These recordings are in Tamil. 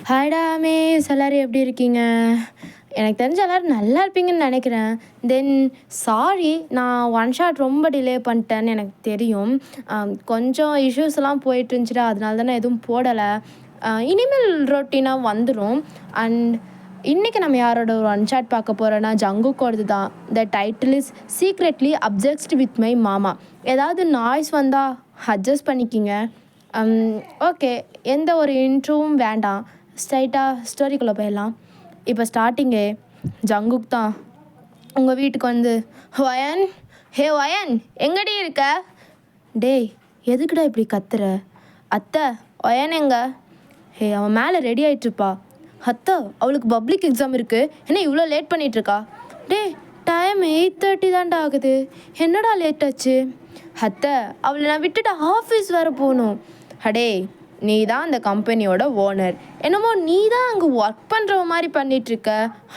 ஹாய்டா மிஸ், எல்லோரும் எப்படி இருக்கீங்க? எனக்கு தெரிஞ்ச எல்லோரும் நல்லா இருப்பீங்கன்னு நினைக்கிறேன். தென் சாரி, நான் ஒன் ஷாட் ரொம்ப டிலே பண்ணிட்டேன்னு எனக்கு தெரியும். கொஞ்சம் இஷ்யூஸ்லாம் போயிட்டு இருந்துச்சுடா, அதனால தான் நான் எதுவும் போடலை. இனிமேல் ரொட்டீனாக வந்துடும். அண்ட் இன்றைக்கி நம்ம யாரோட ஒரு ஒன் ஷாட் பார்க்க போகிறோன்னா ஜங்குக்கோடது தான். The title is secretly obsessed with my மாமா. ஏதாவது நாய்ஸ் வந்தால் அட்ஜஸ்ட் பண்ணிக்கிங்க. ஓகே, எந்த ஒரு இன்ட்ரோவும் வேண்டாம், ஸ்ட்ரைட்டாக ஸ்டோரிக்குள்ளே போயிடலாம். இப்போ ஸ்டார்டிங்கே ஜங்குக் தான் உங்கள் வீட்டுக்கு வந்து, வயன், ஹே வயன், எங்கடி இருக்க? டேய், எதுக்குடா இப்படி கத்துற? அத்தை, வயன் எங்க? ஹே, அவன் மேலே ரெடி ஆகிட்டுருப்பா. அத்தை, அவளுக்கு பப்ளிக் எக்ஸாம் இருக்குது, என்ன இவ்வளோ லேட் பண்ணிகிட்ருக்கா? டேய், டைம் 8:30 தான்டா ஆகுது, என்னடா லேட் ஆச்சு? அத்தை, அவளை நான் விட்டுட்டு ஆஃபீஸ் வேறு போகணும். அடே, நீ தான் அந்த கம்பெனியோட ஓனர், என்னமோ நீ தான் அங்கே ஒர்க் பண்ணுற மாதிரி பண்ணிகிட்ருக்க.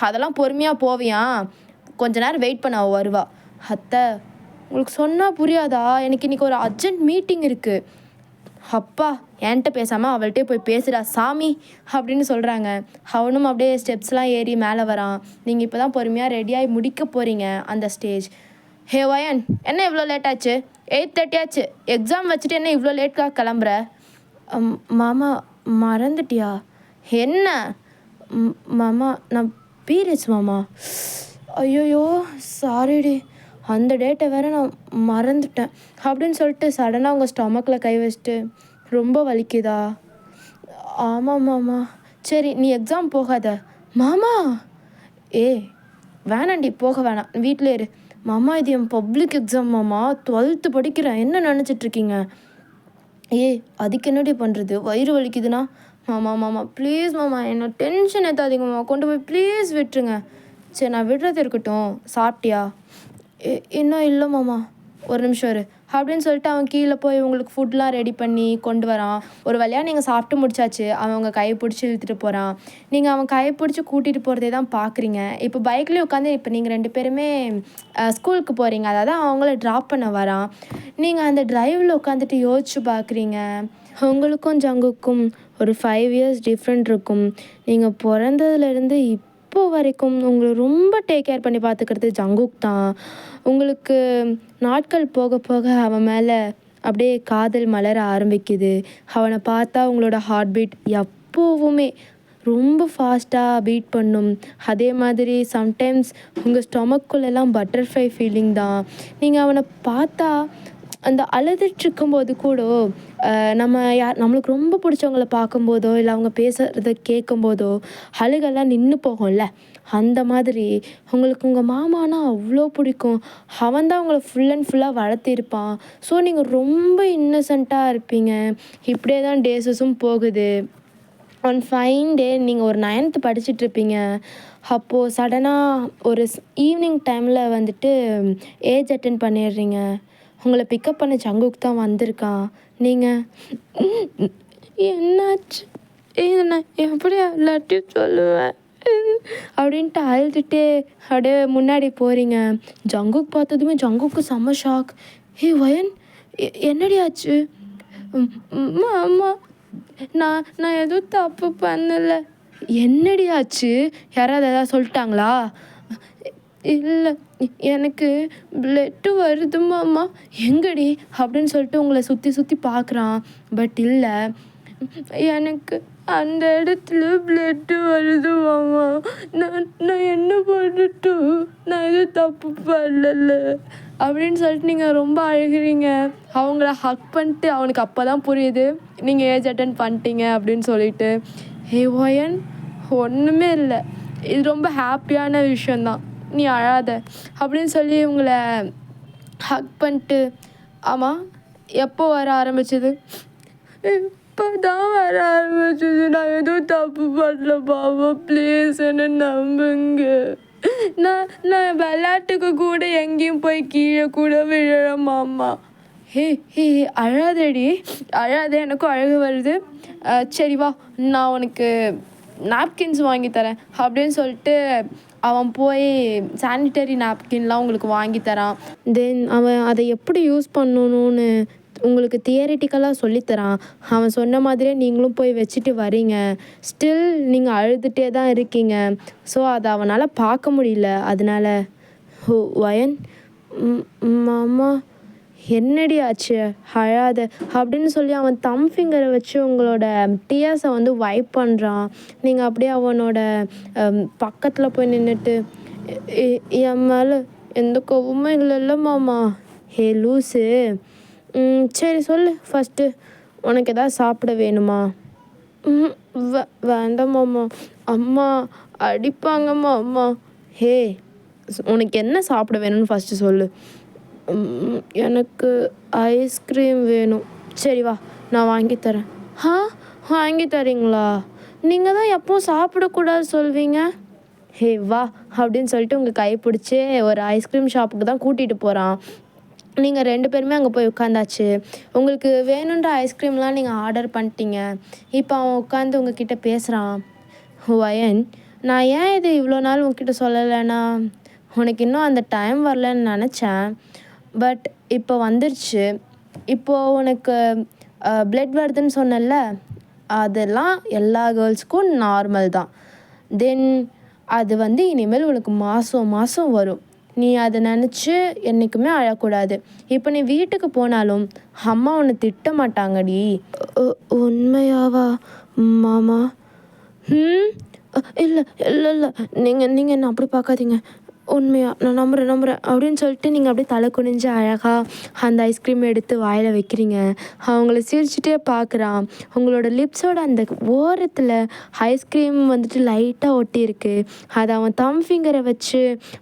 அதெல்லாம் பொறுமையாக போவியா? கொஞ்ச நேரம் வெயிட் பண்ண, அவள் வருவா. அத்தை, உங்களுக்கு சொன்னால் புரியாதா? எனக்கு இன்றைக்கி ஒரு அர்ஜென்ட் மீட்டிங் இருக்குது. அப்பா, என்கிட்ட பேசாமல் அவள்கிட்டே போய் பேசுகிறா சாமி அப்படின்னு சொல்கிறாங்க. அவனும் அப்படியே ஸ்டெப்ஸ்லாம் ஏறி மேலே வரான். நீங்கள் இப்போ தான் பொறுமையாக ரெடியாகி முடிக்க போகிறீங்க அந்த ஸ்டேஜ். ஹே வயன், என்ன இவ்வளோ லேட் ஆச்சு? 8:30 ஆச்சு, எக்ஸாம் வச்சுட்டு என்ன இவ்வளோ லேட்டாக கிளம்புற? மாமா, மறந்துட்டியா? என்ன மாமா, நான் பீரியட்ஸ் மாமா. ஐயோயோ, சாரிடி, அந்த டேட்டை வேறு நான் மறந்துட்டேன் அப்படின்னு சொல்லிட்டு சடனாக அவங்க ஸ்டொமக்கில் கை வச்சுட்டு, ரொம்ப வலிக்குதா? ஆமாம் மாமா. சரி, நீ எக்ஸாம் போகாத. மாமா, ஏ வேணாண்டி, போக வேணாம், வீட்டிலே இரு. மாமா, இது என் பப்ளிக் எக்ஸாம் மாமா, 12th படிக்கிறேன், என்ன நினச்சிட்ருக்கீங்க? அதுக்கு என்னடி பண்ணுறது, வயிறு வலிக்குதுன்னா? மாமா ப்ளீஸ் மாமா, என்ன டென்ஷன் ஏற்றாதீங்க மாமா, கொண்டு போய் ப்ளீஸ் விட்டுருங்க. சரி, நான் விடுறது இருக்கட்டும். சாப்பிட்டியா? இன்னும் இல்லை மாமா, ஒரு நிமிஷம் இரு அப்படின்னு சொல்லிட்டு அவன் கீழே போய் உங்களுக்கு ஃபுட்லாம் ரெடி பண்ணி கொண்டு வரான். ஒரு வழியாக நீங்கள் சாப்பிட்டு முடிச்சாச்சு. அவன் உங்கள் கையை பிடிச்சி இழுத்துட்டு போகிறான். நீங்கள் அவன் கையை பிடிச்சி கூட்டிகிட்டு போகிறதே தான் பார்க்குறீங்க. இப்போ பைக்லேயே உட்காந்து இப்போ நீங்கள் 2 பேருமே ஸ்கூலுக்கு போகிறீங்க, அதாவது அவங்கள ட்ராப் பண்ண வரான். நீங்கள் அந்த ட்ரைவில் உட்காந்துட்டு யோசிச்சு பார்க்குறீங்க. உங்களுக்கும் ஜங்குக்கும் ஒரு 5 years டிஃப்ரெண்ட் இருக்கும். நீங்கள் பிறந்ததுலேருந்து இப்போ வரைக்கும் உங்களை ரொம்ப டேக் கேர் பண்ணி பார்த்துக்கிறது ஜங்குக் தான். உங்களுக்கு நாட்கள் போக போக அவன் மேலே அப்படியே காதல் மலர ஆரம்பிக்குது. அவனை பார்த்தா உங்களோட ஹார்ட் பீட் எப்போவுமே ரொம்ப ஃபாஸ்ட்டாக பீட் பண்ணும். அதே மாதிரி சம்டைம்ஸ் உங்கள் ஸ்டொமக்குள்ளெல்லாம் பட்டர்ஃப்ளை ஃபீலிங் தான். நீங்கள் அவனை பார்த்தா அந்த அழுதுட்ருக்கும்போது கூட நம்மளுக்கு ரொம்ப பிடிச்சவங்கள பார்க்கும்போதோ இல்லை அவங்க பேசுகிறத கேட்கும்போதோ அழுகெல்லாம் நின்று போகும்ல, அந்த மாதிரி உங்களுக்கு உங்கள் மாமானா அவ்வளோ பிடிக்கும். அவன் தான் உங்களை ஃபுல் அண்ட் ஃபுல்லாக வளர்த்திருப்பான். ஸோ நீங்கள் ரொம்ப இன்னசென்ட்டாக இருப்பீங்க. இப்படியே தான் டேஸஸும் போகுது. ஒன் ஃபைன் டே நீங்கள் ஒரு 9th படிச்சுட்ருப்பீங்க. அப்போது சடனாக ஒரு ஈவினிங் டைமில் வந்துட்டு ஏஜ் அட்டென்ட் பண்ணிடுறீங்க. உங்களை பிக்கப் பண்ண ஜங்குக் தான் வந்திருக்கான். நீங்கள் என்னாச்சு, இது நான் எப்படி எல்லாத்தையும் சொல்லுவேன் அப்படின்ட்டு அழுதுகிட்டே அப்படியே முன்னாடி போகிறீங்க. ஜங்குக் பார்த்ததுமே ஜங்குக்கு செம்ம ஷாக். வயன், என்னடி ஆச்சு? அம்மா, நான் எதுவும் தப்பு பண்ணலை. என்னடி ஆச்சு? யாராவது எதாவது சொல்லிட்டாங்களா? இல்லை, எனக்கு பிளட்டு வருது மாமா. எங்கடி அப்படின்னு சொல்லிட்டு உங்களை சுற்றி சுற்றி பார்க்குறான். பட் இல்லை, எனக்கு அந்த இடத்துல பிளட்டு வருது மாமா. நான் என்ன பண்ணட்டும்? நான் எதுவும் தப்பு பண்ணலை அப்படின்னு சொல்லிட்டு நீங்கள் ரொம்ப அழுகிறீங்க. அவங்கள ஹக் பண்ணிட்டு அவனுக்கு அப்போ தான் புரியுது நீங்கள் ஏஜ் அட்டன் பண்ணிட்டீங்க அப்படின்னு சொல்லிட்டு. ஒயன், ஒன்றுமே இல்லை, இது ரொம்ப ஹாப்பியான விஷயந்தான், நீ அழாத அப்படின்னு சொல்லி உங்களை ஹக் பண்ணிட்டு, ஆமாம் எப்போ வர ஆரம்பிச்சது? இப்போ தான் வர ஆரம்பிச்சது. நான் எதுவும் தப்பு பண்ணல பாபா, ப்ளீஸ் என்ன நம்புங்க. நான் விளையாட்டுக்கு கூட எங்கேயும் போய் கீழே கூட விழறேன் மாமா. ஹே, அழாதடி, அழாத, எனக்கும் அழகு வருது. சரி வா, நான் உனக்கு நாப்கின்ஸ் வாங்கி தரேன் அப்படின்னு சொல்லிட்டு அவன் போய் சானிட்டரி நாப்கின்லாம் உங்களுக்கு வாங்கி தரான். தென் அவன் அதை எப்படி யூஸ் பண்ணணும்னு உங்களுக்கு தியரிட்டிக்கலாக சொல்லித்தரான். அவன் சொன்ன மாதிரியே நீங்களும் போய் வச்சுட்டு வரீங்க. ஸ்டில் நீங்கள் அழுதுகிட்டே தான் இருக்கீங்க. ஸோ அதை அவனால் பார்க்க முடியல. அதனால வயன் மாமா என்னடி ஆச்சு அழாத அப்படின்னு சொல்லி அவன் தம் ஃபிங்கரை வச்சு உங்களோட டியர்ஸை வந்து வைப் பண்ணுறான். நீங்கள் அப்படியே அவனோட பக்கத்தில் போய் நின்றுட்டு என் மேலே எந்த கோவமும் இல்லைல்ல மாமா. ஹே லூஸு, சரி சொல்லு ஃபஸ்ட்டு, உனக்கு எதாவது சாப்பிட வேணுமா? வேண்டாம் மாமா, அம்மா அடிப்பாங்கம்மா அம்மா. ஹே உனக்கு என்ன சாப்பிட வேணும்னு ஃபஸ்ட்டு சொல்லு. எனக்கு ஐஸ்கிரீம் வேணும். சரி வா, நான் வாங்கி தரேன். வாங்கி தரீங்களா? நீங்கள் தான் எப்போவும் சாப்பிடக்கூடாது சொல்வீங்க. ஹே வா அப்படின்னு சொல்லிட்டு உங்கள் கை பிடிச்சி ஒரு ஐஸ்கிரீம் ஷாப்புக்கு தான் கூட்டிகிட்டு போகிறான். நீங்கள் 2 பேருமே அங்கே போய் உட்காந்தாச்சு. உங்களுக்கு வேணுன்ற ஐஸ்கிரீம்லாம் நீங்கள் ஆர்டர் பண்ணிட்டீங்க. இப்போ அவன் உட்காந்து உங்ககிட்ட பேசுகிறான். வயன், நான் ஏன் இது இவ்வளோ நாள் உங்ககிட்ட சொல்லலைன்னா, உனக்கு இன்னும் அந்த டைம் வரலன்னு நினச்சேன். பட் இப்போ வந்துருச்சு. இப்போது உனக்கு பிளட் வருதுன்னு சொன்னல, அதெல்லாம் எல்லா கேர்ள்ஸ்க்கும் நார்மல் தான். தென் அது வந்து இனிமேல் உனக்கு மாதம் வரும். நீ அதை நினச்சி என்றைக்குமே அழக்கூடாது. இப்போ நீ வீட்டுக்கு போனாலும் அம்மா உன்னை திட்ட மாட்டாங்கடி. உண்மையாவா மாமா? இல்லை இல்லை இல்லை, நீங்கள் என்ன அப்படி பார்க்காதீங்க. உண்மையா நான் நம்புகிறேன் அப்படின்னு சொல்லிட்டு நீங்கள் அப்படியே தலை குனிஞ்சு அழகாக அந்த ஐஸ்கிரீம் எடுத்து வாயில் வைக்கிறீங்க. அவங்கள சிரிச்சுட்டே பார்க்குறான். உங்களோட லிப்ஸோட அந்த ஓரத்தில் ஐஸ்கிரீம் வந்துட்டு லைட்டாக ஒட்டியிருக்கு. அதை அவன் தம் ஃபிங்கரை வச்சு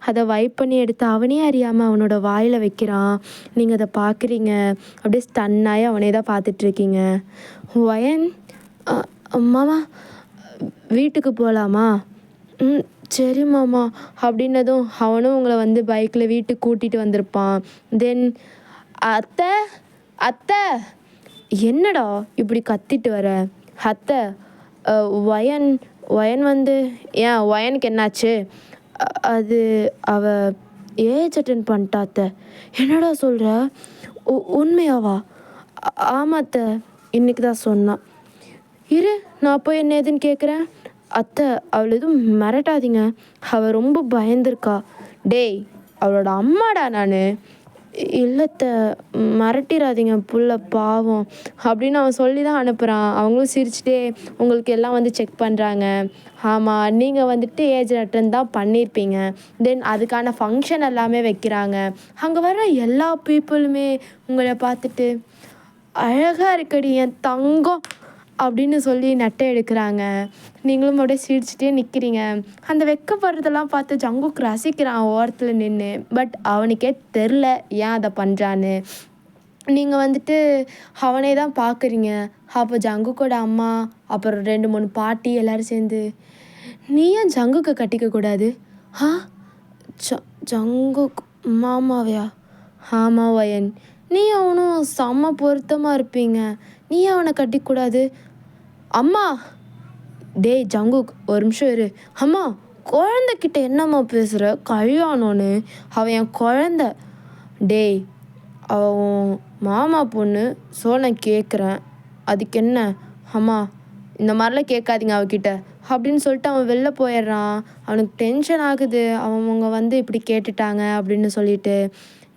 அதை வைப் பண்ணி எடுத்து அவனே அறியாமல் அவனோட வாயில் வைக்கிறான். நீங்கள் அதை பார்க்குறீங்க. அப்படியே ஸ்டன்னாகி அவனே தான் பார்த்துட்ருக்கீங்க. வயன், மாமா வீட்டுக்கு போகலாமா? சரி மாமா அப்படின்னதும் அவனும் உங்களை வந்து பைக்கில் வீட்டுக்கு கூட்டிகிட்டு வந்திருப்பான். தென் அத்தை அத்தை என்னடா இப்படி கத்திட்டு வர? அத்தை வயன் வந்து ஏன் வயனுக்கு என்னாச்சு? அது அவ ஏஜ் அட்டன் பண்ணிட்டா அத்தை. என்னடா சொல்கிற? உண்மையாவா? ஆமாத்த, இன்னைக்கு தான் சொன்னான். இரு நான் போய் என்ன ஏதுன்னு கேட்குறேன். அத்தை அவள் எதுவும் மிரட்டாதீங்க, அவள் ரொம்ப பயந்துருக்கா. டேய் அவளோட அம்மாடா நான். இல்லைத்த மிரட்டிடாதீங்க புள்ள பாவம் அப்படின்னு அவன் சொல்லி தான் அனுப்புகிறான். அவங்களும் சிரிச்சுட்டே உங்களுக்கு எல்லாம் வந்து செக் பண்ணுறாங்க. ஆமாம், நீங்கள் வந்துட்டு ஏஜ் அட்டன் தான் பண்ணியிருப்பீங்க. தென் அதுக்கான ஃபங்க்ஷன் எல்லாமே வைக்கிறாங்க. அங்கே வர எல்லா பீப்புளுமே உங்களை பார்த்துட்டு அழகாக இருக்கடி என் தங்கம் அப்படின்னு சொல்லி நட்டை எடுக்கிறாங்க. நீங்களும் அப்படியே சிரிச்சுட்டே நிற்கிறீங்க. அந்த வெக்கப்படுறதெல்லாம் பார்த்து ஜங்குக் ரசிக்கிறான் ஓரத்தில் நின்று. பட் அவனுக்கே தெரில ஏன் அதை பண்ணுறான்னு. நீங்கள் வந்துட்டு அவனே தான் பார்க்குறீங்க. அப்போ ஜங்குக்கோட அம்மா அப்புறம் 2-3 பாட்டி எல்லோரும் சேர்ந்து, நீ ஏன் ஜங்குக்கை கட்டிக்கக்கூடாது? ஜங்குக் மாமாவையா? ஆமாம் வயன், நீ அவனும் செம்ம பொருத்தமாக இருப்பீங்க, நீ அவனை கட்டிக்கூடாது? அம்மா, டேய் ஜங்குக் ஒரு நிமிஷம் இரு. அம்மா குழந்தைக்கிட்ட என்னம்மா பேசுகிற? கல்யாணம்னு அவன் என் குழந்த. டேய் அவன் மாமா பொண்ணு, ஸோ நான் கேட்குறேன், அதுக்கு என்ன? அம்மா இந்த மாதிரிலாம் கேட்காதீங்க அவகிட்ட அப்படின்னு சொல்லிட்டு அவன் வெளில போயிடுறான். அவனுக்கு டென்ஷன் ஆகுது, அவங்க வந்து இப்படி கேட்டுட்டாங்க அப்படின்னு சொல்லிட்டு.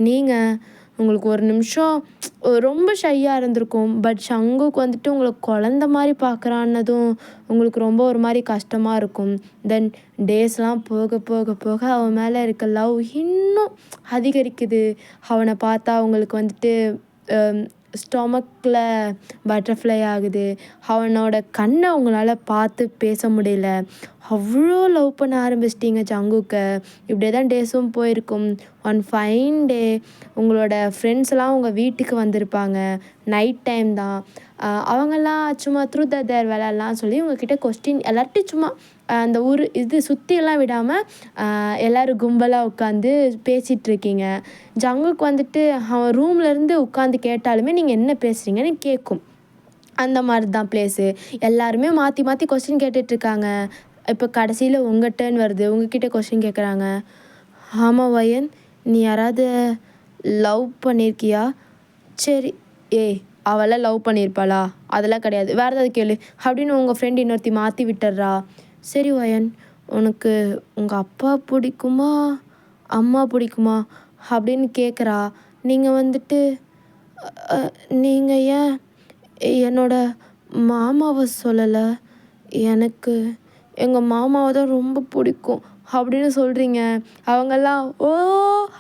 நீங்கள் உங்களுக்கு ஒரு நிமிஷம் ரொம்ப ஷையாக இருந்திருக்கும். பட் ஜங்குக் வந்துட்டு உங்களை குழந்த மாதிரி பார்க்குறான்னதும் உங்களுக்கு ரொம்ப ஒரு மாதிரி கஷ்டமாக இருக்கும். தென் டேஸ்லாம் போக போக போக அவன் மேலே இருக்க லவ் இன்னும் அதிகரிக்குது. அவனை பார்த்தா உங்களுக்கு வந்துட்டு ஸ்டொமக்கில் பட்டர்ஃப்ளை ஆகுது. அவனோட கண்ணை உங்களால் பார்த்து பேச முடியல. அவ்வளோ லவ் பண்ண ஆரம்பிச்சிட்டிங்க ஜங்குக்கை. இப்படியே தான் டேஸும் போயிருக்கும். ஒன் ஃபைன் டே உங்களோட ஃப்ரெண்ட்ஸ்லாம் உங்கள் வீட்டுக்கு வந்திருப்பாங்க. நைட் டைம் தான். அவங்கெல்லாம் சும்மா த்ரூ த தேர் விளையாடலாம் சொல்லி உங்ககிட்ட கொஸ்டின் எல்லார்ட்டையும் சும்மா அந்த ஊர் இது சுற்றியெல்லாம் விடாமல் எல்லோரும் கும்பலாக உட்காந்து பேசிகிட்ருக்கீங்க. ஜங்குக்கு வந்துட்டு அவன் ரூம்லேருந்து உட்காந்து கேட்டாலுமே நீங்கள் என்ன பேசுகிறீங்கன்னு கேட்கும். அந்த மாதிரி தான் ப்ளேஸு. எல்லாருமே மாற்றி மாற்றி கொஸ்டின் கேட்டுட்ருக்காங்க. இப்போ கடைசியில் உங்கள் டர்ன் வருது, உங்ககிட்ட கொஸ்டின் கேட்குறாங்க. ஆமாம் வயன், நீ யாராவது லவ் பண்ணியிருக்கியா? சரி ஏய் அவளாம் லவ் பண்ணியிருப்பாளா? அதெல்லாம் கிடையாது. வேறு ஏதாவது கேளு அப்படின்னு உங்கள் ஃப்ரெண்ட் இன்னொருத்தி மாற்றி விட்டுறா. சரி வயன், உனக்கு உங்கள் அப்பா பிடிக்குமா அம்மா பிடிக்குமா அப்படின்னு கேட்குறா. நீங்கள் வந்துட்டு நீங்கள் ஏன் என்னோட மாமாவை சொல்லலை? எனக்கு எங்கள் மாமாவை தான் ரொம்ப பிடிக்கும் அப்படின்னு சொல்கிறீங்க. அவங்கெல்லாம் ஓ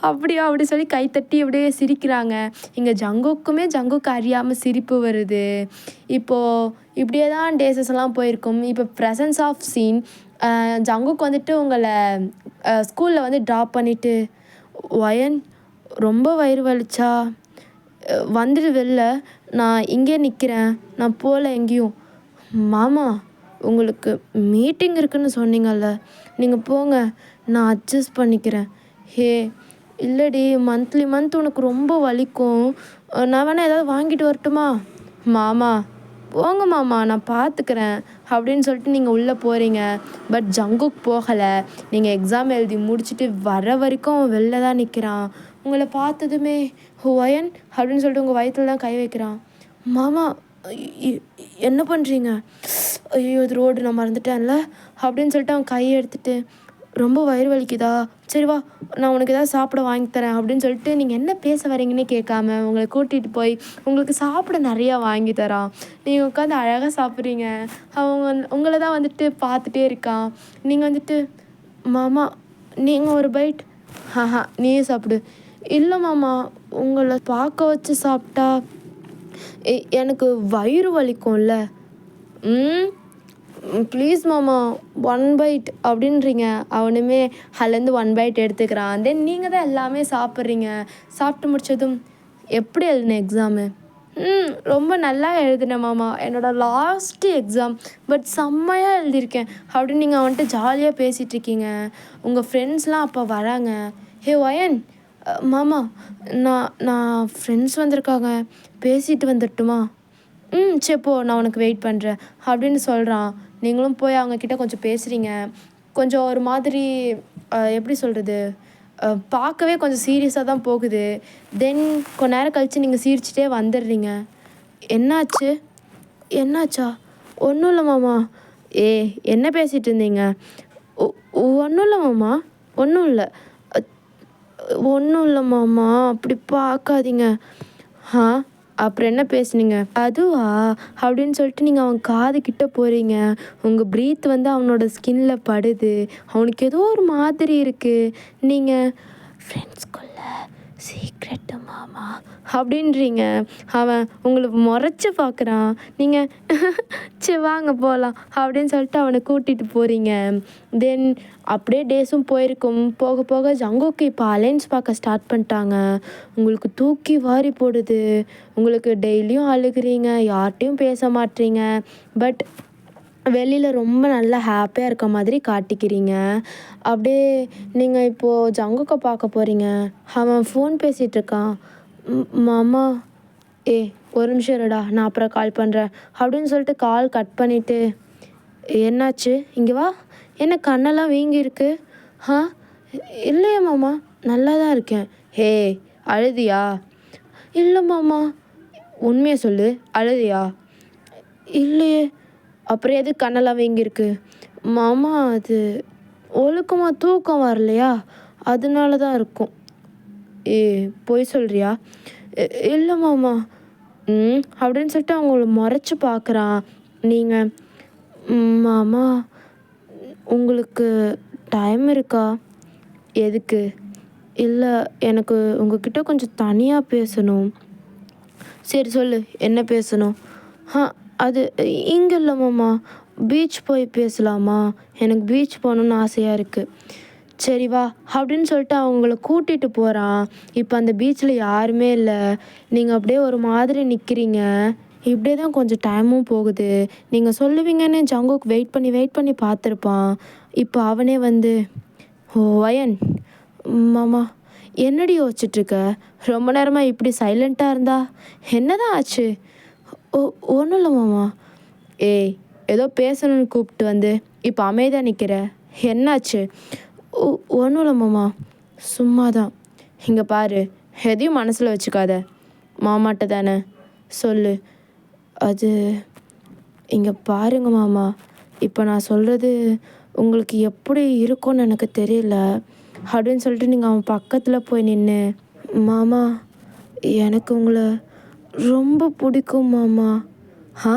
அப்படியா அப்படி சொல்லி கைத்தட்டி அப்படியே சிரிக்கிறாங்க. இங்கே ஜங்குக்கு அறியாமல் சிரிப்பு வருது. இப்போது இப்படியே தான் டேஸஸ் எல்லாம் போயிருக்கும். இப்போ ப்ரெசன்ஸ் ஆஃப் சீன், ஜங்குக்கு வந்துட்டு உங்களை ஸ்கூலில் வந்து ட்ராப் பண்ணிவிட்டு, வயன் ரொம்ப வயிறு வலிச்சா வந்துட்டு வெளில, நான் இங்கே நிற்கிறேன், நான் போகல எங்கேயும். மாமா உங்களுக்கு மீட்டிங் இருக்குன்னு சொன்னீங்கல்ல, நீங்கள் போங்க, நான் அட்ஜஸ்ட் பண்ணிக்கிறேன். ஹே இல்லடி, மந்த் உனக்கு ரொம்ப வலிக்கும், நான் வேணால் ஏதாவது வாங்கிட்டு வரட்டுமா? மாமா போங்க மாமா, நான் பார்த்துக்கிறேன் அப்படின்னு சொல்லிட்டு நீங்கள் உள்ளே போகிறீங்க. பட் ஜங்குக் போகலை. நீங்கள் எக்ஸாம் எழுதி முடிச்சுட்டு வர வரைக்கும் அவன் வெளில தான் நிற்கிறான். உங்களை பார்த்ததுமே வயன் அப்படின்னு சொல்லிட்டு உங்கள் வயிற்றுல தான் கை வைக்கிறான். மாமா என்ன பண்ணுறீங்க? ஐயோ இது ரோடு நான் மறந்துட்டேன்ல அப்படின்னு சொல்லிட்டு அவன் கையை எடுத்துகிட்டு, ரொம்ப வயிறு வலிக்குதா? சரி வா, நான் உனக்கு ஏதாவது சாப்பிட வாங்கி தரேன் அப்படின்னு சொல்லிட்டு நீங்கள் என்ன பேச வரீங்கன்னே கேட்காம உங்களை கூட்டிகிட்டு போய் உங்களுக்கு சாப்பிட நிறையா வாங்கி தரான். நீங்கள் உட்காந்து அழகாக சாப்பிட்றீங்க. அவன் உங்களை தான் வந்துட்டு பார்த்துட்டே இருக்கான். நீங்கள் வந்துட்டு, மாமா நீங்கள் ஒரு பைட், நீயே சாப்பிடு. இல்லை மாமா, உங்களை பார்க்க வச்சு சாப்பிட்டா எனக்கு வயிறு வலிக்கும்ல. ப்ளீஸ் மாமா 1 பைட் அப்படின்றீங்க. அவனுமே அதுலேருந்து 1 பைட் எடுத்துக்கிறான். தென் நீங்கள் தான் எல்லாமே சாப்பிட்றீங்க. சாப்பிட்டு முடித்ததும் எப்படி எழுதின எக்ஸாமு? ரொம்ப நல்லா எழுதினேன் மாமா, என்னோடய லாஸ்ட்டு எக்ஸாம், பட் செம்மையாக எழுதியிருக்கேன் அப்படின்னு நீங்கள் அவன்கிட்ட ஜாலியாக பேசிகிட்ருக்கீங்க. உங்கள் ஃப்ரெண்ட்ஸ்லாம் அப்போ வராங்க. ஹே வயன், மாமா நான் ஃப்ரெண்ட்ஸ் வந்திருக்காங்க, பேசிட்டு வந்துடட்டுமா? சரி போ, நான் உனக்கு வெயிட் பண்ணுறேன் அப்படின்னு சொல்கிறான். நீங்களும் போய் அவங்கக்கிட்ட கொஞ்சம் பேசுகிறீங்க. கொஞ்சம் ஒரு மாதிரி எப்படி சொல்கிறது, பார்க்கவே கொஞ்சம் சீரியஸாக தான் போகுது. தென் கொஞ்ச நேரம் கழித்து நீங்கள் சிரிச்சிட்டே வந்துடுறீங்க. என்னாச்சா? ஒன்றும் இல்லை மாமா. என்ன பேசிகிட்டு இருந்தீங்க? ஒன்றும் இல்லை மாமா, ஒன்றும் இல்லை மாமா, அப்படி பார்க்காதீங்க. அப்புறம் என்ன பேசுனீங்க? அதுவா அப்படின்னு சொல்லிட்டு நீங்கள் அவன் காது கிட்ட போகிறீங்க. உங்கள் ப்ரீத் வந்து அவனோட ஸ்கின்ல படுது. அவனுக்கு ஏதோ ஒரு மாதிரி இருக்குது. நீங்கள் ஃப்ரெண்ட்ஸ்குள்ள சீக்ரெட்டு மாமா அப்படின்றீங்க. அவன் உங்களை முறைச்சி பார்க்குறான். நீங்கள் சரி வாங்க போகலாம் அப்படின்னு சொல்லிட்டு அவனை கூட்டிகிட்டு போகிறீங்க. தென் அப்படியே டேஸும் போயிருக்கும். போக போக ஜங்குக்கு இப்போ அலைன்ஸ் பார்க்க ஸ்டார்ட் பண்ணிட்டாங்க. உங்களுக்கு தூக்கி வாரி போடுது. உங்களுக்கு டெய்லியும் அழுகிறீங்க, யார்கிட்டையும் பேச மாட்டீங்க. பட் வெளியில் ரொம்ப நல்லா ஹாப்பியாக இருக்க மாதிரி காட்டிக்கிறீங்க. அப்படியே நீங்கள் இப்போது ஜங்குக்கை பார்க்க போகிறீங்க. அவன் ஃபோன் பேசிகிட்ருக்கான். மாமா ஒரு நிமிஷம் இருடா, நான் அப்புறம் கால் பண்ணுறேன் அப்படின்னு சொல்லிட்டு கால் கட் பண்ணிவிட்டு, என்னாச்சு இங்கே வா, என்ன கண்ணெல்லாம் வீங்கியிருக்கு? இல்லையா மாமா, நல்லா தான் இருக்கேன். அழுதியா? இல்லை மாமா. உண்மையை சொல்லு, அழுதியா? இல்லையே. அப்புறம் எது கண்ணெல்லாம் வீங்கியிருக்கு? மாமா அது ஒழுக்கமாக தூக்கம் வரலையா, அதனால தான் இருக்கும். பொய் சொல்கிறியா? இல்லை மாமா. அப்படின்னு சொல்லிட்டு அவங்கள முறைச்சி பார்க்குறான். நீங்கள் மாமா உங்களுக்கு டைம் இருக்கா? எதுக்கு? இல்லை எனக்கு உங்ககிட்ட கொஞ்சம் தனியாக பேசணும். சரி சொல்லு, என்ன பேசணும்? அது இங்கே இல்லை மாமா, பீச் போய் பேசலாமா? எனக்கு பீச் போகணுன்னு ஆசையாக இருக்குது. சரி வா அப்படின்னு சொல்லிட்டு அவங்கள கூட்டிகிட்டு போகிறான். இப்போ அந்த பீச்சில் யாருமே இல்லை. நீங்கள் அப்படியே ஒரு மாதிரி நிற்கிறீங்க. இப்படியே தான் கொஞ்சம் டைமும் போகுது. நீங்கள் சொல்லுவீங்கன்னு ஜங்குக்கு வெயிட் பண்ணி பார்த்துருப்பான். இப்போ அவனே வந்து, வயன் மாமா என்னடி யோசிச்சுட்ருக்க? ரொம்ப நேரமாக இப்படி சைலண்ட்டாக இருந்தா என்னதான் ஆச்சு? ஒன்றும் இல்லை மாமா. ஏதோ பேசணும்னு கூப்பிட்டு வந்து இப்போ அமைதியாக நிற்கிற, என்னாச்சு? ஒன்றும் இல்லை மாமா, சும்மா தான். இங்கே பாரு, எதையும் மனசில் வச்சுக்காத, மாமாட்ட தானே, சொல்லு. அது இங்கே பாருங்க மாமா, இப்போ நான் சொல்கிறது உங்களுக்கு எப்படி இருக்கும்னு எனக்கு தெரியல அப்படின்னு சொல்லிட்டு நீங்கள் அவன் பக்கத்தில் போய் நின்று, மாமா எனக்கு உங்களை ரொம்ப பிடிக்கும் மாமா. ஆ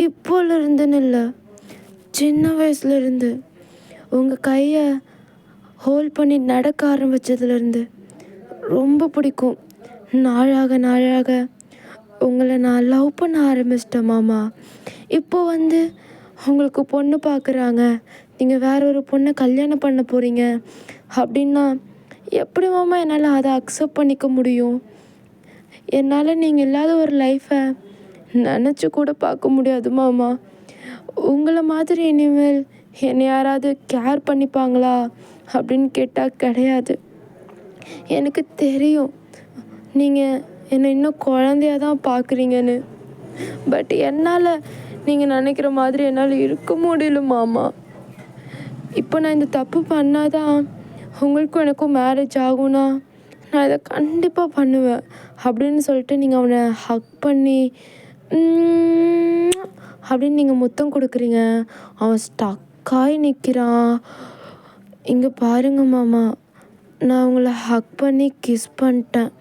இப்போலேருந்துன்னு இல்லை, சின்ன வயசுலேருந்து உங்கள் கையை ஹோல்ட் பண்ணி நடக்க ஆரம்பித்ததுலேருந்து ரொம்ப பிடிக்கும். நாளாக நாளாக உங்களை நான் லவ் பண்ண ஆரம்பிச்சிட்டேன் மாமா. இப்போ உங்களுக்கு பொண்ணு பார்க்குறாங்க, நீங்கள் வேற ஒரு பொண்ணை கல்யாணம் பண்ண போகிறீங்க அப்படின்னா எப்படி மாமா என்னால் அதை அக்செப்ட் பண்ணிக்க முடியும்? என்னால் நீங்கள் இல்லாத ஒரு லைஃப்பை நினச்சி கூட பார்க்க முடியாது மாமா. உங்களை மாதிரி இனிமேல் என்னை யாராவது கேர் பண்ணிப்பாங்களா அப்படின்னு கேட்டால் கிடையாது. எனக்கு தெரியும் நீங்கள் என்னை இன்னும் குழந்தையாக தான் பார்க்குறீங்கன்னு. பட் என்னால் நீங்கள் நினைக்கிற மாதிரி என்னால் இருக்க முடியல மாமா. இப்போ நான் இந்த தப்பு பண்ணாதான் உங்களுக்கும் எனக்கும் மேரேஜ் ஆகும்னா நான் இதை கண்டிப்பாக பண்ணுவேன் அப்படின்னு சொல்லிட்டு நீங்கள் அவனை ஹக் பண்ணி அப்படின்னு நீங்கள் முத்தம் கொடுக்குறீங்க. அவன் ஸ்டக்காகி நிற்கிறான். இங்கே பாருங்க மாமா, நான் உங்களை ஹக் பண்ணி கிஸ் பண்ணிட்டேன்.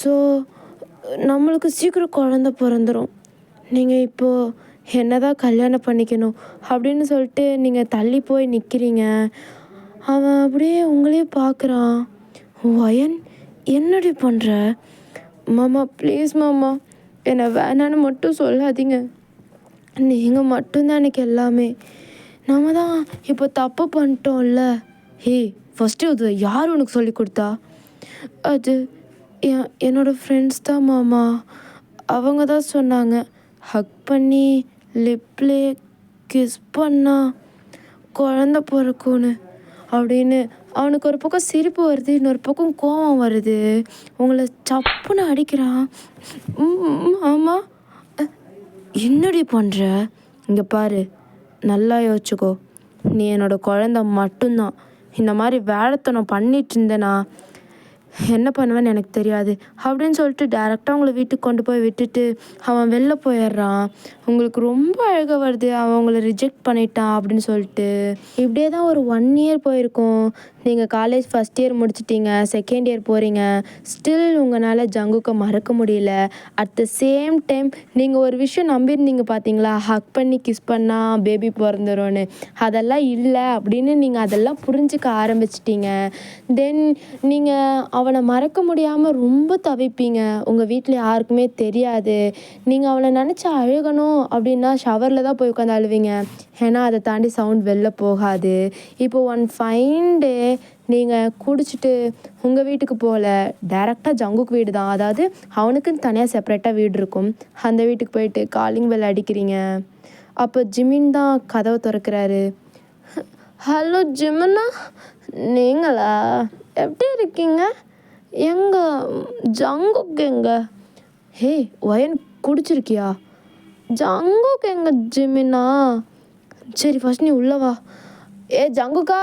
ஸோ நம்மளுக்கு சீக்கிரம் குழந்த பிறந்துடும். நீங்கள் இப்போது என்ன தான் கல்யாணம் பண்ணிக்கணும் அப்படின்னு சொல்லிட்டு நீங்கள் தள்ளி போய் நிற்கிறீங்க. அவன் அப்படியே உங்களையே பார்க்குறான். வயன் என்னடி பண்ணுற? மாமா ப்ளீஸ் மாமா, என்னை வேணான்னு மட்டும் சொல்லாதீங்க. நீங்கள் மட்டும்தான் எனக்கு எல்லாமே. நம்ம தான் இப்போ தப்பு பண்ணிட்டோம்ல. ஃபஸ்ட்டு அது யார் உனக்கு சொல்லி கொடுத்தா? அது என்னோடய ஃப்ரெண்ட்ஸ் தான் மாமா. அவங்க தான் சொன்னாங்க, ஹக் பண்ணி லிப்லே கிஸ் பண்ணா குழந்த பிறக்கும்னு அப்படின்னு. அவனுக்கு ஒரு பக்கம் சிரிப்பு வருது, இன்னொரு பக்கம் கோவம் வருது. உங்களை சப்புன்னு அடிக்கிறான். மாமா என்னடி பண்ணுற? இங்கே பாரு, நல்லா யோசிச்சுக்கோ. நீ என்னோடய குழந்த மட்டும்தான். இந்த மாதிரி வேலைத்தனம் பண்ணிட்டு இருந்தேனா என்ன பண்ணுவேன்னு எனக்கு தெரியாது அப்படின்னு சொல்லிட்டு டேரெக்டாக உங்களை வீட்டுக்கு கொண்டு போய் விட்டுட்டு அவன் வெளில போயிடுறான். உங்களுக்கு ரொம்ப அழகாக வருது அவன் உங்களை ரிஜெக்ட் பண்ணிட்டான் அப்படின்னு சொல்லிட்டு. இப்படியே தான் ஒரு 1 இயர் போயிருக்கும். நீங்கள் காலேஜ் ஃபஸ்ட் இயர் முடிச்சிட்டிங்க, செகண்ட் இயர் போகிறீங்க. ஸ்டில் உங்களால் ஜங்குக்கை மறக்க முடியல. அட் த சேம் டைம் நீங்கள் ஒரு விஷயம் நம்பியிருந்தீங்க பார்த்தீங்களா, ஹக் பண்ணி கிஸ் பண்ணால் பேபி பிறந்துரும்னு. அதெல்லாம் இல்லை அப்படின்னு நீங்கள் அதெல்லாம் புரிஞ்சுக்க ஆரம்பிச்சிட்டிங்க. தென் நீங்கள் அவனை மறக்க முடியாமல் ரொம்ப தவிப்பீங்க. உங்கள் வீட்டில் யாருக்குமே தெரியாது. நீங்கள் அவனை நினச்சி அழுகணும் அப்படின்னா ஷவரில் தான் போய் உட்காந்து அழுவீங்க. ஏன்னா அதை தாண்டி சவுண்ட் வெளில போகாது. இப்போ ஒன் ஃபைன் டே நீங்கள் குடிச்சிட்டு உங்கள் வீட்டுக்கு போகல, டேரெக்டாக ஜங்குக்கு வீடு தான். அதாவது அவனுக்குன்னு தனியாக செப்பரேட்டாக வீடு இருக்கும். அந்த வீட்டுக்கு போயிட்டு காலிங் பெல் அடிக்கிறீங்க. அப்போ ஜிமின் தான் கதவை திறக்கிறாரு. ஹலோ ஜிமின்னா, நீங்களா? எப்படி இருக்கீங்க? எங்க ஜங்குக்கு எங்க? வயன் குடிச்சிருக்கியா? ஜங்குக்கு எங்க ஜிமின்னா? சரி ஃபஸ்ட் நீ உள்ளவா. ஜங்குக்கா,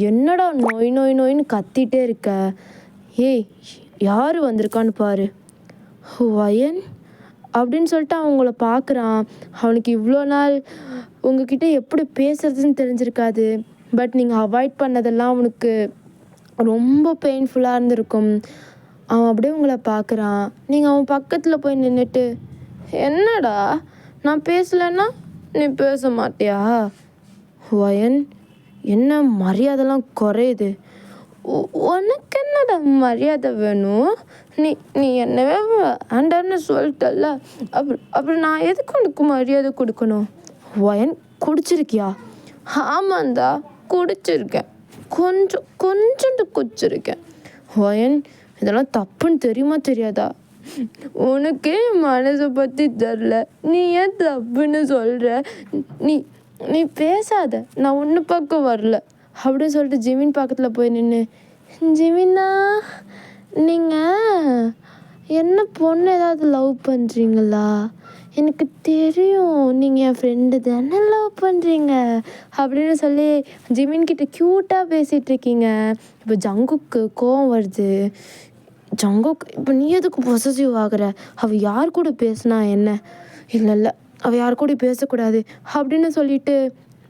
என்னடா நோய் நோய் நோயின்னு கத்திட்டே இருக்க? யார் வந்திருக்கான்னு பாரு. வயன் அப்படின்னு சொல்லிட்டு அவங்கள பார்க்குறான். அவனுக்கு இவ்வளோ நாள் உங்ககிட்ட எப்படி பேசுறதுன்னு தெரிஞ்சிருக்காது. பட் நீங்கள் அவாய்ட் பண்ணதெல்லாம் அவனுக்கு ரொம்ப பெயின்ஃபுல்லாக இருந்திருக்கும். அவன் அப்படியே உங்களை பார்க்குறான். நீங்கள் அவன் பக்கத்தில் போய் நின்றுட்டு, என்னடா நான் பேசலைன்னா நீ பேச மாட்டியா? வயன், என்ன மரியாதைலாம் குறையுது? உனக்கு என்னடா மரியாதை வேணும்? நீ நீ என்னவே வேண்டான்னு சொல்லிட்டல்ல, அப்புறம் நான் எதுக்கு உனக்கு மரியாதை கொடுக்கணும்? வயன், குடிச்சிருக்கியா? ஆமாந்தா குடிச்சிருக்கேன், கொஞ்சோண்டு குடிச்சிருக்கேன். வயன், இதெல்லாம் தப்புன்னு தெரியுமா தெரியாதா? உனக்கே மனசை பற்றி தெரில, நீ ஏன் தப்புன்னு சொல்கிற? நீ நீ பேசாத, நான் ஒன்று பக்கம் வரல அப்படின்னு சொல்லிட்டு ஜிமின் பக்கத்தில் போய் நின்று, ஜிமின்னா நீங்கள் என்ன பொண்ணு ஏதாவது லவ் பண்ணுறீங்களா? எனக்கு தெரியும் நீங்கள் என் ஃப்ரெண்டு தானே லவ் பண்ணுறீங்க அப்படின்னு சொல்லி ஜிமின்கிட்ட க்யூட்டாக பேசிகிட்ருக்கீங்க. இப்போ ஜங்குக்கு கோவம் வருது. ஜங்குக் இப்போ நீ எதுக்கு பொசசிவ் ஆகுற? அவள் யார் கூட பேசுனா என்ன? இல்லை இல்லை, அவள் யார் கூட பேசக்கூடாது அப்படின்னு சொல்லிட்டு,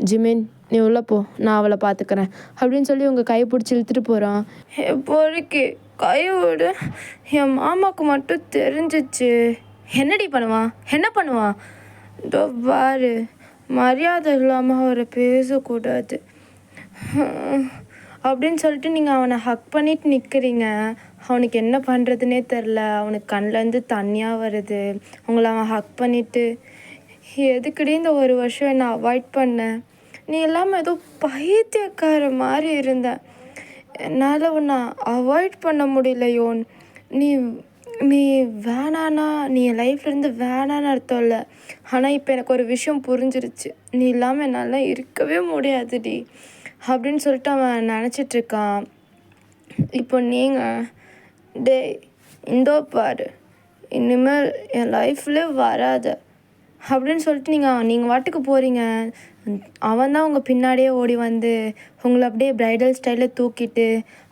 ஜிமின் நீ உள்ளே போ, நான் அவளை பார்த்துக்கிறேன் அப்படின்னு சொல்லி உங்கள் கை பிடிச்சி இழுத்துட்டு போகிறான். எப்போதைக்கு கை விடு, என் மாமாவுக்கு மட்டும் தெரிஞ்சிச்சு என்னடி பண்ணுவான், என்ன பண்ணுவான்? இதோ பாரு, மரியாதை இல்லாமல் அவரை பேசக்கூடாது அப்படின்னு சொல்லிட்டு நீங்கள் அவனை ஹக் பண்ணிட்டு நிற்கிறீங்க. அவனுக்கு என்ன பண்ணுறதுனே தெரில. அவனுக்கு கண்ணிலேருந்து தண்ணியாக வருது. உங்களை அவன் ஹக் பண்ணிவிட்டு, எதுக்குடி இந்த ஒரு வருஷம் என்னை அவாய்ட் பண்ண? நீ இல்லாமல் ஏதோ பைத்தியக்கார மாதிரி இருந்த. என்னால் உன்னை அவாய்ட் பண்ண முடியல யோன். நீ நீ வேணான்னா, நீ என் லைஃப்லேருந்து வேணான்னு அர்த்தம் இல்லை. ஆனால் இப்போ எனக்கு ஒரு விஷயம் புரிஞ்சிருச்சு. நீ இல்லாமல் என்னால் இருக்கவே முடியாதுடி அப்படின்னு சொல்லிட்டு அவன் நினச்சிட்ருக்கான். இப்போ நீங்கள் இந்தோ பாரு, இனிமேல் என் லைஃப்லேயே வராத அப்படின்னு சொல்லிட்டு நீங்கள் வாட்டுக்கு போகிறீங்க. அவன் தான் உங்கள் பின்னாடியே ஓடி வந்து உங்களை அப்படியே ப்ரைடல் ஸ்டைலில் தூக்கிட்டு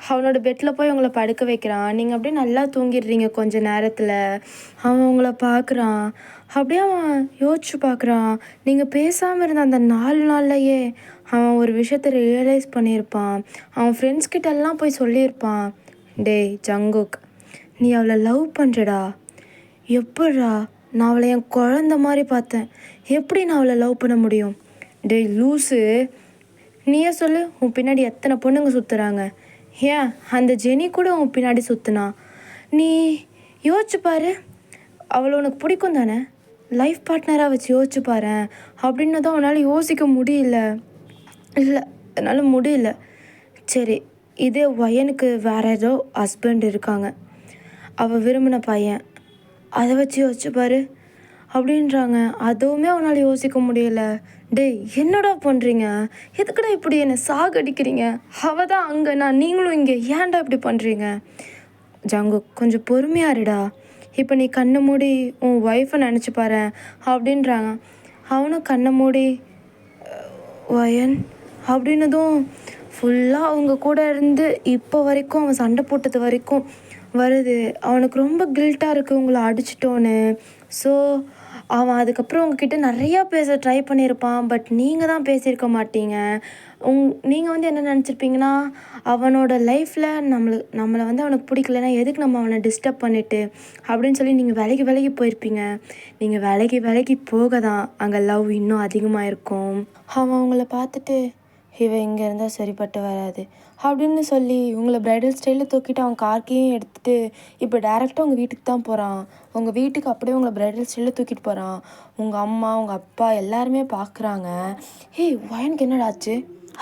அவனோட பெட்டில் போய் உங்களை படுக்க வைக்கிறான். நீங்கள் அப்படியே நல்லா தூங்கிடுறீங்க கொஞ்ச நேரத்தில். அவன் உங்களை பார்க்குறான். அப்படியே அவன் யோசிச்சு பார்க்குறான். நீங்கள் பேசாமல் இருந்த அந்த 4 நாள்லையே அவன் ஒரு விஷயத்த ரியலைஸ் பண்ணியிருப்பான். அவன் ஃப்ரெண்ட்ஸ்கிட்டெல்லாம் போய் சொல்லியிருப்பான், ஜங்குக் நீ அவளை லவ் பண்ணுறடா. எப்படா? நான் அவளை என் குழந்த மாதிரி பார்த்தேன். எப்படி நான் அவளை லவ் பண்ண முடியும்? லூஸு, நீயே சொல்லு, உன் பின்னாடி எத்தனை பொண்ணுங்க சுற்றுறாங்க? ஏன் அந்த ஜெனி கூட உன் பின்னாடி சுற்றுனா? நீ யோசிச்சு பாரு, அவளை உனக்கு பிடிக்கும் தானே? லைஃப் பார்ட்னராக வச்சு யோசிச்சு பாரு அப்படின்னு தான் அவனால் யோசிக்க முடியல. இல்லை, என்னால் முடியல. சரி, இதே ஒயனுக்கு வேறு ஏதோ ஹஸ்பண்ட் இருக்காங்க, அவள் விரும்பின பையன், அதை வச்சு யோசிச்சு பாரு அப்படின்றாங்க. அதுவுமே அவனால் யோசிக்க முடியல. என்னடா பண்ணுறீங்க? எதுக்குடா இப்படி என்னை சாகடிக்கிறீங்க? அவள் தான் அங்கே, நான் நீங்களும் இங்கே, ஏன்டா இப்படி பண்ணுறீங்க? ஜங்குக் கொஞ்சம் பொறுமையாக இருடா. இப்போ நீ கண்ணை மூடி உன் ஒய்ஃபை நினச்சி பாரு அப்படின்றாங்க. அவனும் கண்ணை மூடி ஒயன் அப்படின்னதும் ஃபுல்லாக அவங்க கூட இருந்து இப்போ வரைக்கும் அவன் சண்டை போட்டது வரைக்கும் வருது. அவனுக்கு ரொம்ப கில்ட்டாக இருக்குது உங்களை அடிச்சிட்டோன்னு. ஸோ அவன் அதுக்கப்புறம் உங்ககிட்ட நிறையா பேச ட்ரை பண்ணியிருப்பான். பட் நீங்கள் தான் பேசியிருக்க மாட்டீங்க. நீங்கள் வந்து என்ன நினச்சிருப்பீங்கன்னா, அவனோட லைஃப்பில் நம்மளை வந்து அவனுக்கு பிடிக்கலன்னா எதுக்கு நம்ம அவனை டிஸ்டர்ப் பண்ணிவிட்டு அப்படின்னு சொல்லி நீங்கள் விலகி போயிருப்பீங்க. நீங்கள் விலகி போக தான் அங்கே லவ் இன்னும் அதிகமாக இருக்கும். அவன் அவங்கள பார்த்துட்டு, இவன் இங்கே இருந்தால் சரிப்பட்டு வராது அப்படின்னு சொல்லி உங்களை ப்ரைடல் ஸ்டைலில் தூக்கிட்டு அவன் கார்க்கையும் எடுத்துகிட்டு இப்போ டேரெக்டாக உங்கள் வீட்டுக்கு தான் போகிறான். உங்கள் வீட்டுக்கு அப்படியே உங்களை ப்ரைடல் ஸ்டைலில் தூக்கிட்டு போகிறான். உங்கள் அம்மா, உங்கள் அப்பா எல்லாருமே பார்க்குறாங்க. ஒயனுக்கு என்னடாச்சு?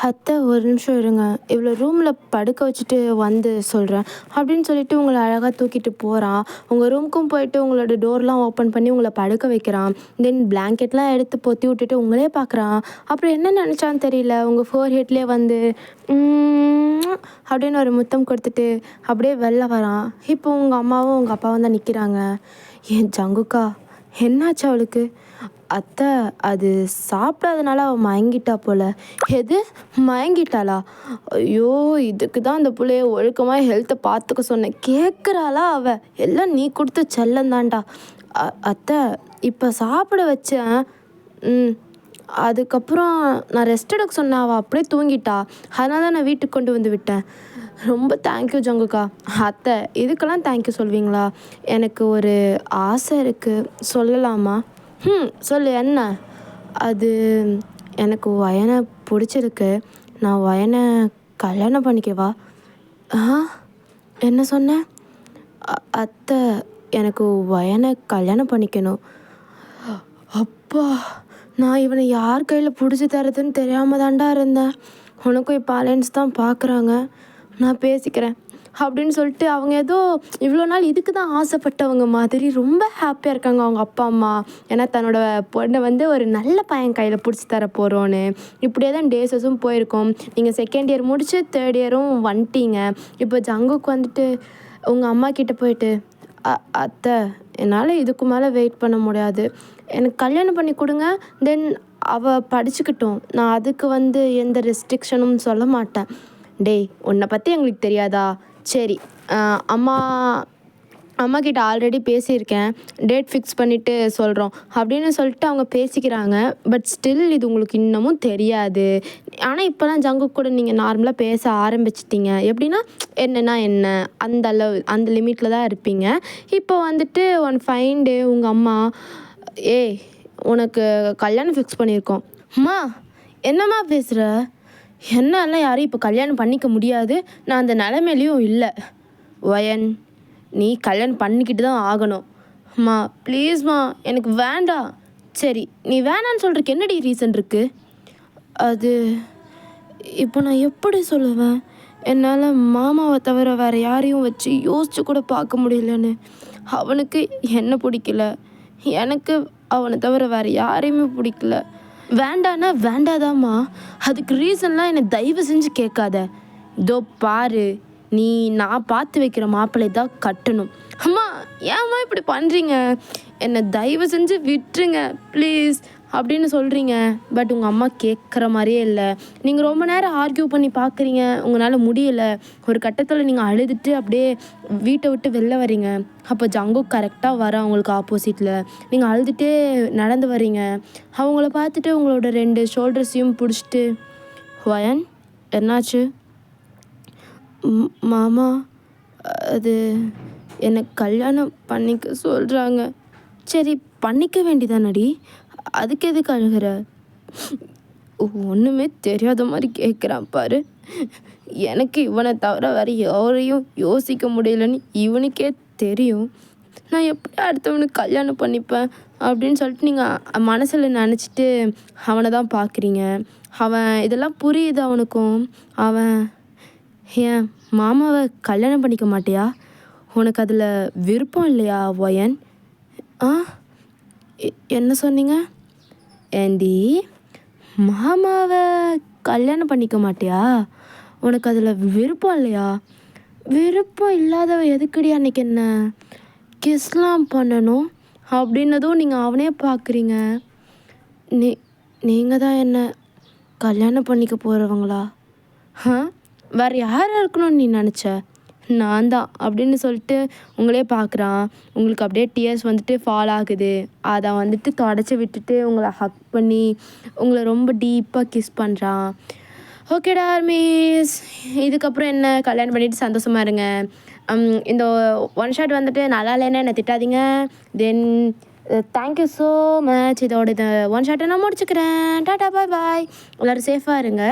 அத்தை ஒரு நிமிஷம் இருங்க, இவ்வளோ ரூமில் படுக்க வச்சுட்டு வந்து சொல்கிறேன் அப்படின்னு சொல்லிட்டு உங்களை அழகாக தூக்கிட்டு போகிறான். உங்கள் ரூமுக்கும் போயிட்டு உங்களோட டோர்லாம் ஓப்பன் பண்ணி உங்களை படுக்க வைக்கிறான். தென் பிளாங்கெட்லாம் எடுத்து பொத்தி விட்டுட்டு உங்களே பார்க்குறான். அப்புறம் என்ன நினச்சான்னு தெரியல, உங்கள் ஃபோர் ஹெட்லேயே வந்து அப்படின்னு ஒரு முத்தம் கொடுத்துட்டு அப்படியே வெளில வரான். இப்போ உங்கள் அம்மாவும் உங்கள் அப்பாவும் தான் நிற்கிறாங்க. ஏன் ஜங்குக்கா, என்னாச்சு அவளுக்கு? அத்தை, அது சாப்பிடாதனால அவள் மயங்கிட்டா போல். எது மயங்கிட்டாளா? ஐயோ, இதுக்கு தான் அந்த பிள்ளைய ஒழுக்கமாக ஹெல்த்தை பார்த்துக்க சொன்னேன். கேட்குறாளா அவள்? எல்லாம் நீ கொடுத்த செல்லந்தாண்டா. அத்தை, இப்போ சாப்பிட வச்சேன். அதுக்கப்புறம் நான் ரெஸ்ட் எடுக்க சொன்னேன், அவள் அப்படியே தூங்கிட்டா. அதனால தான் நான் வீட்டுக்கு கொண்டு வந்து விட்டேன். ரொம்ப தேங்க்யூ ஜங்குக்கா. அத்தை, இதுக்கெல்லாம் தேங்க்யூ சொல்வீங்களா? எனக்கு ஒரு ஆசை இருக்குது, சொல்லலாமா? சொல்லு, என்ன? அது எனக்கு ஒயனை பிடிச்சிருக்கு. நான் ஒயனை கல்யாணம் பண்ணிக்கவா? என்ன சொன்னேன்? அத்தை, எனக்கு ஒயனை கல்யாணம் பண்ணிக்கணும். அப்பா, நான் இவனை யார் கையில் பிடிச்சி தரதுன்னு தெரியாமல் தாண்டா இருந்தேன். உனக்கும் இப்போ அலைன்ஸ் தான் பார்க்குறாங்க, நான் பேசிக்கிறேன் அப்படின்னு சொல்லிட்டு அவங்க ஏதோ இவ்வளோ நாள் இதுக்கு தான் ஆசைப்பட்டவங்க மாதிரி ரொம்ப ஹாப்பியாக இருக்காங்க அவங்க அப்பா அம்மா. ஏன்னா தன்னோட பொண்ணை வந்து ஒரு நல்ல பையன் கையில் பிடிச்சி தர போகிறோன்னு. இப்படியே தான் டேஸஸும் போயிருக்கோம். நீங்கள் செகண்ட் இயர் முடிச்சு தேர்ட் இயரும் வந்துட்டீங்க. இப்போ ஜங்குக்கு வந்துட்டு உங்கள் அம்மா கிட்டே போயிட்டு, அத்தை, என்னால் இதுக்கு மேலே வெயிட் பண்ண முடியாது, எனக்கு கல்யாணம் பண்ணி கொடுங்க. தென் அவள் படிச்சுக்கிட்டோம், நான் அதுக்கு வந்து எந்த ரெஸ்ட்ரிக்ஷனும் சொல்ல மாட்டேன். உன்னை பற்றி எங்களுக்கு தெரியாதா? சரி, அம்மா அம்மாக்கிட்ட ஆல்ரெடி பேசியிருக்கேன். டேட் ஃபிக்ஸ் பண்ணிவிட்டு சொல்கிறோம் அப்படின்னு சொல்லிட்டு அவங்க பேசிக்கிறாங்க. பட் ஸ்டில் இது உங்களுக்கு இன்னமும் தெரியாது. ஆனால் இப்போலாம் ஜங்குக் கூட நீங்கள் நார்மலாக பேச ஆரம்பிச்சிட்டிங்க. எப்படின்னா என்னன்னா என்ன அந்த லிமிட்டில் தான் இருப்பீங்க. இப்போ வந்துட்டு ஒன் ஃபைன் டே உங்கள் அம்மா ஏய் உனக்கு கல்யாணம் ஃபிக்ஸ் பண்ணியிருக்கோம். அம்மா என்னம்மா பேசுகிற? என்னாலாம் யாரையும் இப்போ கல்யாணம் பண்ணிக்க முடியாது. நான் அந்த நிலைமையிலையும் இல்லை. வயன் நீ கல்யாணம் பண்ணிக்கிட்டு தான் ஆகணும். அம்மா ப்ளீஸ்மா எனக்கு வேண்டாம். சரி நீ வேணான்னு சொல்கிறதுக்கு என்னடி ரீசன் இருக்குது? அது இப்போ நான் எப்படி சொல்லுவேன்? என்னால் மாமாவை தவிர வேறு யாரையும் வச்சு யோசிச்சு கூட பார்க்க முடியலன்னு. அவனுக்கு என்ன பிடிக்கல, எனக்கு அவனை தவிர வேறு யாரையுமே பிடிக்கல. வேண்டான்னா வேண்டாதாம்மா. அதுக்கு ரீசன்லாம் என்னை தயவு செஞ்சு கேட்காத. இதோ பாரு, நீ நான் பார்த்து வைக்கிற மாப்பிள்ளை தான் கட்டணும். அம்மா ஏம்மா இப்படி பண்ணுறீங்க? என்னை தயவு செஞ்சு விட்டுருங்க ப்ளீஸ் அப்படின்னு சொல்கிறீங்க. பட் உங்கள் அம்மா கேட்குற மாதிரியே இல்லை. நீங்கள் ரொம்ப நேரம் ஆர்கியூ பண்ணி பார்க்குறீங்க, உங்களால் முடியலை. ஒரு கட்டத்தில் நீங்கள் அழுதுட்டு அப்படியே வீட்டை விட்டு வெளில வரீங்க. அப்போ ஜங்குக் கரெக்டாக வர அவங்களுக்கு ஆப்போசிட்டில் நீங்கள் அழுதுகிட்டே நடந்து வரீங்க. அவங்கள பார்த்துட்டு உங்களோட 2 ஷோல்டர்ஸையும் பிடிச்சிட்டு வயன் என்னாச்சு? மாமா அது எனக்கு கல்யாணம் பண்ணிக்க சொல்கிறாங்க. சரி பண்ணிக்க வேண்டியதானடி, அதுக்கு எதுக்கு அழுகிற? ஒன்றுமே தெரியாத மாதிரி கேட்குறான் பாரு. எனக்கு இவனை தவிர வேறு யாரையும் யோசிக்க முடியலன்னு இவனுக்கே தெரியும். நான் எப்படி அடுத்தவனுக்கு கல்யாணம் பண்ணிப்பேன் அப்படின்னு சொல்லிட்டு நீங்கள் மனசில் நினச்சிட்டு அவனை தான் பார்க்குறீங்க. அவன் இதெல்லாம் புரியுது அவனுக்கும். அவன் ஏன் மாமாவை கல்யாணம் பண்ணிக்க மாட்டியா? உனக்கு அதில் விருப்பம் இல்லையா வயன்? என்ன சொன்னீங்க? ஏண்டி மாமாவை கல்யாணம் பண்ணிக்க மாட்டியா? உனக்கு அதில் விருப்பம் இல்லையா? விருப்பம் இல்லாதவ எதுக்குடி அன்னைக்கு என்ன கிஸ்லாம் பண்ணணும் அப்படின்னதும் நீங்கள் அவனே பார்க்குறீங்க. நீங்கள் தான் என்ன கல்யாணம் பண்ணிக்க போகிறவங்களா? வேறு யார் இருக்கணும்னு நீ நினச்ச? நான் தான் அப்படின்னு சொல்லிட்டு உங்களே பார்க்குறான். உங்களுக்கு அப்படியே டியர்ஸ் வந்துட்டு ஃபால் ஆகுது. அதை வந்துட்டு தொடச்சி விட்டுட்டு உங்களை ஹக் பண்ணி உங்களை ரொம்ப டீப்பாக கிஸ் பண்ணுறான். ஓகேடா ஆர்மிஸ், இதுக்கப்புறம் என்ன கல்யாணம் பண்ணிவிட்டு சந்தோஷமாக இருங்க. இந்த ஒன் ஷாட் வந்துட்டு நல்லா இல்லைன்னா என்னை திட்டாதீங்க. Then thank you so much. இதோட இந்த ஒன் ஷாட்டை நான் முடிச்சுக்கிறேன். Tata bye bye. எல்லோரும் சேஃபாக இருங்க.